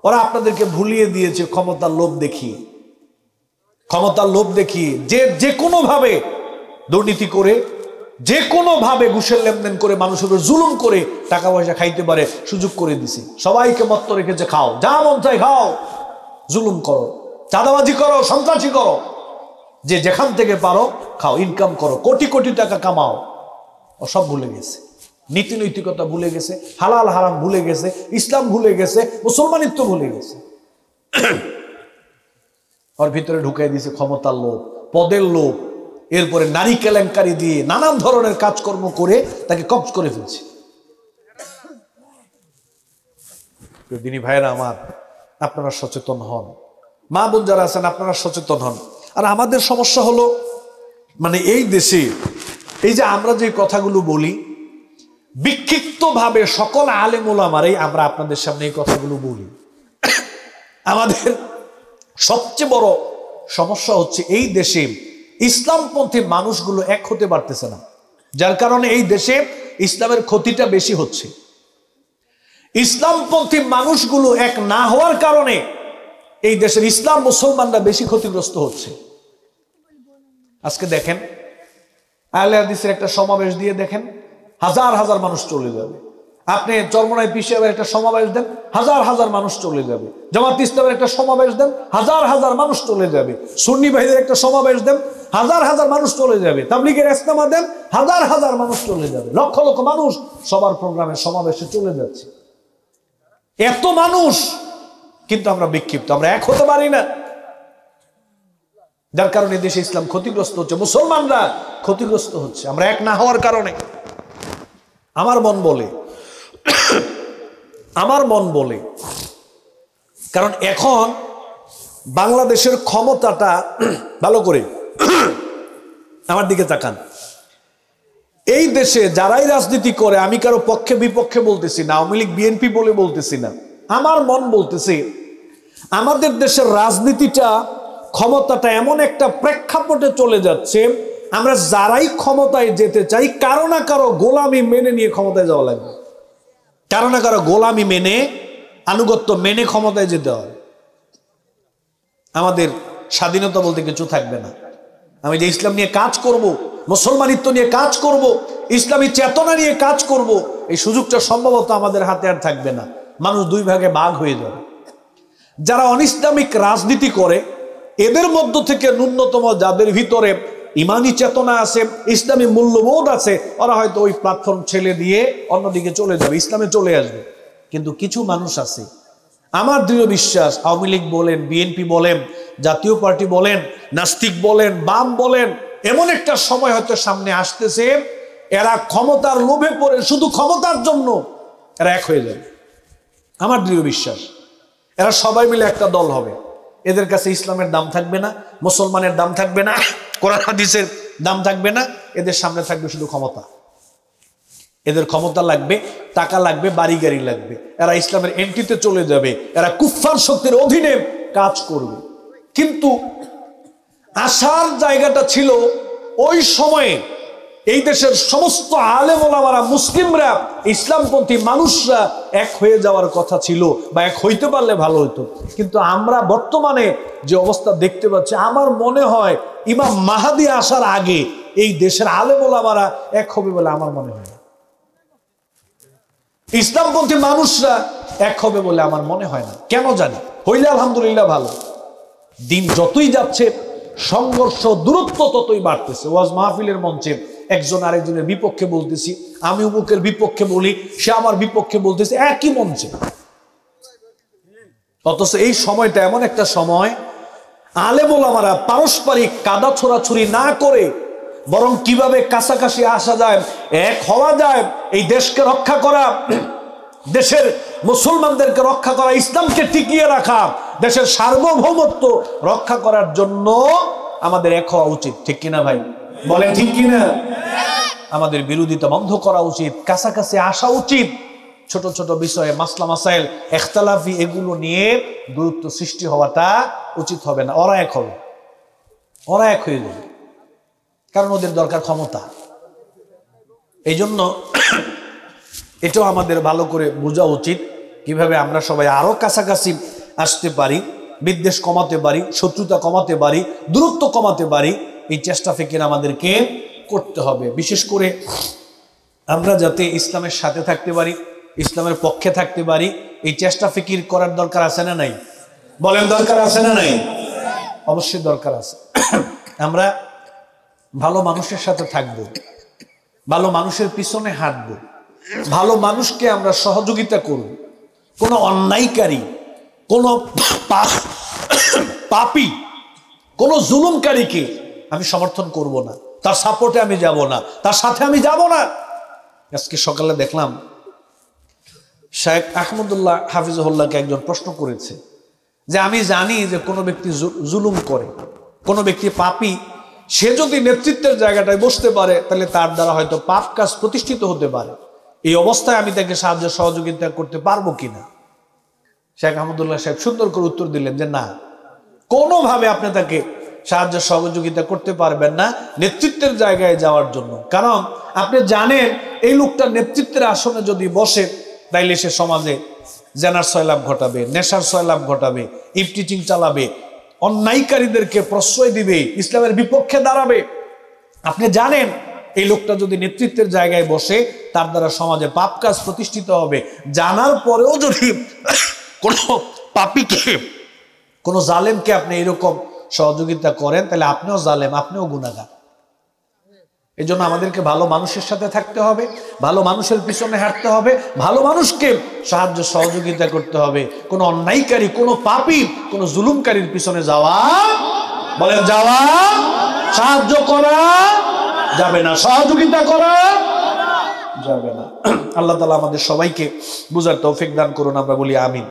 ওরা আপনাদেরকে ভুলিয়ে দিয়েছে ক্ষমতার লোভ দেখিয়ে, ক্ষমতার লোভ দেখিয়ে যে কোনোভাবে দুর্নীতি করে, যে কোনোভাবে ঘুষের লেনদেন করে, মানুষের উপর জুলুম করে টাকা পয়সা খাইতে পারে সুযোগ করে দিছে। সবাইকে মত্ত রেখেছে, খাও, যা মন চাই খাও, জুলুম করো, চাঁদাবাজি করো, সন্ত্রাসী করো, যে যেখান থেকে পারো খাও, ইনকাম করো, কোটি কোটি টাকা কামাও। ও সব ভুলে গেছে, নীতি নৈতিকতা ভুলে গেছে, হালাল হারাম ভুলে গেছে, ইসলাম ভুলে গেছে, মুসলমানিত্ব ভুলে গেছে। ওর ভিতরে ঢুকাই দিয়েছে ক্ষমতার লোভ, পদের লোভ, এরপরে নারী কেলেঙ্কারি দিয়ে নানান ধরনের কাজকর্ম করে তাকে কবজ করে ফেলছে। দিনী ভাইরা আমার, আপনারা সচেতন হন, মা বোন যারা আছেন আপনারা সচেতন হন। আর আমাদের সমস্যা হলো, মানে এই দেশে এই যে আমরা যে কথাগুলো বলি, বিক্ষিপ্ত ভাবে সকল আলেম ওলামারই আমরা আপনাদের সামনে এই কথাগুলো বলি। আমাদের সবচেয়ে বড় সমস্যা হচ্ছে এই দেশে ইসলামপন্থী মানুষগুলো এক হতে পারতেছে না, যার কারণে এই দেশে ইসলামের ক্ষতিটা বেশি হচ্ছে। ইসলামপন্থী মানুষগুলো এক না হওয়ার কারণে এই দেশের ইসলাম মুসলমানরা বেশি ক্ষতিগ্রস্ত হচ্ছে। আজকে দেখেন, আহলে হাদিসের একটা সমাবেশ দিয়ে দেখেন, হাজার হাজার মানুষ চলে যাবে। আপনি চরমনায় পিছিয়ে একটা সমাবেশ দেন, হাজার হাজার মানুষ চলে যাবে। জামাত ইসলামের একটা সমাবেশ দেন, হাজার হাজার মানুষ চলে যাবে। সুন্নি ভাইদের একটা সমাবেশ দেন, হাজার হাজার মানুষ চলে যাবে। তাবলীগের ইজতেমা দেন, হাজার হাজার মানুষ চলে যাবে। লক্ষ লক্ষ মানুষ সবার প্রোগ্রামে সমাবেশে চলে যাচ্ছে। এত মানুষ, কিন্তু আমরা বিক্ষিপ্ত, আমরা এক হতে পারি না, যার কারণে দেশে ইসলাম ক্ষতিগ্রস্ত হচ্ছে, মুসলমানরা ক্ষতিগ্রস্ত হচ্ছে, আমরা এক না হওয়ার কারণে। আমার মন বলে কারণ এখন বাংলাদেশের ক্ষমতাটা, ভালো করে আমার দিকে তাকান, এই দেশে যারাই রাজনীতি করে, আমি কারো পক্ষে বিপক্ষে বলতেছি না, আওয়ামী লীগ বিএনপি বলে বলতেছি না, আমার মন বলতেছে আমাদের দেশের রাজনীতিটা, ক্ষমতাটা এমন একটা প্রেক্ষাপটে চলে যাচ্ছে, আমরা যারাই ক্ষমতায় যেতে চাই কারো না কারো গোলামি মেনে নিয়ে ক্ষমতায় যাওয়া লাগবে, কারো না কারো গোলামি মেনে, আনুগত্য মেনে ক্ষমতায় যেতে হবে। আমাদের স্বাধীনতা বলতে কিছু থাকবে না। আমি যে ইসলাম নিয়ে কাজ করব, মুসলমানিত্ব নিয়ে কাজ করব, ইসলামী চেতনা নিয়ে কাজ করব, এই সুযোগটা সম্ভবত আমাদের হাতে আর থাকবে না। মানুষ দুই ভাগে ভাগ হয়ে যাবে। যারা অনিসলামিক রাজনীতি করে, এদের মধ্য থেকে ন্যূনতম যাদের ভিতরে ইমানি চেতনা আছে, ইসলামী মূল্যবোধ আছে, ওরা হয়তো ওই প্ল্যাটফর্ম ছেড়ে দিয়ে অন্যদিকে চলে যাবে, ইসলামে চলে আসবে। কিন্তু কিছু মানুষ আছে, আমার দৃঢ় বিশ্বাস, আওয়ামী লীগ বলেন, বিএনপি বলেন, জাতীয় পার্টি বলেন, নাস্তিক বলেন, বাম বলেন, এমন একটা সময় হয়তো সামনে আসতেছে, এরা ক্ষমতার লোভে পড়ে শুধু ক্ষমতার জন্য এরা এক হয়ে যাবে। আমার দৃঢ় বিশ্বাস এরা সবাই মিলে একটা দল হবে। এদের কাছে ইসলামের দাম থাকবে না, মুসলমানের দাম থাকবে না, কোরআন হাদিসের দাম থাকবে না, এদের সামনে থাকবে শুধু ক্ষমতা। এদের ক্ষমতা লাগবে, টাকা লাগবে, বাড়ি গাড়ি লাগবে। এরা ইসলামের এন্ট্রিতে চলে যাবে, এরা কুফফার শক্তির অধীনে কাজ করবে। কিন্তু আসার জায়গাটা ছিল ওই সময়ে এই দেশের সমস্ত আলেম ওলামারা, মুসলিমরা, ইসলামপন্থী মানুষরা এক হয়ে যাওয়ার কথা ছিল, বা এক হইতে পারলে ভালো হতো। কিন্তু আমরা বর্তমানে যে অবস্থা দেখতে পাচ্ছি, আমার মনে হয় ইমাম মাহাদি আসার আগে এই দেশের আলেম ওলামারা এক হবে বলে আমার মনে হয় না। ইসলামপন্থী মানুষরা এক হবে বলে আমার মনে হয় না, কেন জানি। হইলে আলহামদুলিল্লাহ ভালো। দিন যতই যাচ্ছে সংঘর্ষ, দূরত্ব ততই বাড়তেছে। ওয়াজ মাহফিলের মঞ্চে একজন আরেকজনের বিপক্ষে বলতেছি, আমি অমুকের বিপক্ষে বলি, সে আমার বিপক্ষে বলতেছে, একই মঞ্চে। অথচ এই সময়টা এমন একটা সময়, আলেম ওলামারা পারস্পরিক কাদা ছোড়াছুরি না করে বরং কিভাবে কাছাকাছি আসা যায়, এক হওয়া যায়, এই দেশকে রক্ষা করা, দেশের মুসলমানদেরকে রক্ষা করা, ইসলামকে টিকিয়ে রাখা, দেশের সার্বভৌমত্ব রক্ষা করার জন্য আমাদের এক হওয়া উচিত। ঠিক কিনা ভাই, বলেন ঠিক কিনা? আমাদের বিরোধিতা বন্ধ করা উচিত, কাছাকাছি আসা উচিত। ছোট ছোট বিষয়ে মাসলা মাসাইল, ইখতিলাফি, এগুলো নিয়ে দূরত্ব সৃষ্টি হওয়াটা উচিত হবে না। ওরা এক হবে, ওরা এক হয়ে যাবে, কারণ ওদের দরকার ক্ষমতা। এই জন্য এটাও আমাদের ভালো করে বোঝা উচিত, কিভাবে আমরা সবাই আরো কাছাকাছি আসতে পারি, বিদ্বেষ কমাতে পারি, শত্রুতা কমাতে পারি, দূরত্ব কমাতে পারি, এই চেষ্টা ফিকির আমাদেরকে করতে হবে। বিশেষ করে আমরা যাতে ইসলামের সাথে থাকতে পারি, ইসলামের পক্ষে থাকতে পারি, এই চেষ্টা ফিকির করার দরকার আছে না নাই? বলেন দরকার আছে না নাই? অবশ্যই দরকার আছে। আমরা ভালো মানুষের সাথে থাকব, ভালো মানুষের পিছনে হাঁটব, ভালো মানুষকে আমরা সহযোগিতা করব। কোনো অন্যায়কারী, কোনো পাপী, কোনো জুলুমকারীকে আমি সমর্থন করব না, তার সাপোর্টে আমি যাব না, তার সাথে আমি যাব না। আজকে সকালে দেখলাম শেখ আহমদুল্লাহ হাফিজুল্লাহকে একজন প্রশ্ন করেছে যে আমি জানি যে কোনো ব্যক্তি জুলুম করে, কোনো ব্যক্তি পাপী, সে যদি নেতৃত্বের জায়গাটায় বসতে পারে তাহলে তার দ্বারা হয়তো পাপ কাজ প্রতিষ্ঠিত হতে পারে, এই অবস্থায় আমি তাকে সাহায্য সহযোগিতা করতে পারবো কিনা? শেখ আহমদুল্লাহ সাহেব সুন্দর করে উত্তর দিলেন যে না, কোনোভাবে আপনি তাকে সাহায্য সহযোগিতা করতে পারবেন না নেতৃত্বের জায়গায় যাওয়ার জন্য। কারণ আপনি জানেন এই লোকটা নেতৃত্বের আসনে যদি বসে তাইলে সে সমাজে জেনার সয়লাভ ঘটাবে, নেশার সয়লাভ ঘটাবে, ইফটিচিং চালাবে, অন্যায়কারীদেরকে প্রশ্রয় দিবে, ইসলামের বিপক্ষে দাঁড়াবে। আপনি জানেন এই লোকটা যদি নেতৃত্বের জায়গায় বসে তার দ্বারা সমাজে পাপ কাজ প্রতিষ্ঠিত হবে। জানার পরেও যদি কোনো পাপীকে, কোনো জালেমকে আপনি এরকম সহযোগিতা করেন তাহলে আপনিও জালেম, আপনিও গুনাহগার। এই জন্য আমাদেরকে ভালো মানুষের সাথে থাকতে হবে, ভালো মানুষের পিছনে হাঁটতে হবে, ভালো মানুষকে সাহায্য সহযোগিতা করতে হবে। কোনো অন্যায়কারী, কোনো পাপী, কোনো জুলুমকারীর পিছনে যাওয়া, বলেন যাওয়া, সাহায্য করা যাবে না, সহযোগিতা করা যাবে না। আল্লাহ তাআলা আমাদের সবাইকে বুঝার তৌফিক দান করুন, আমরা বলি আমিন।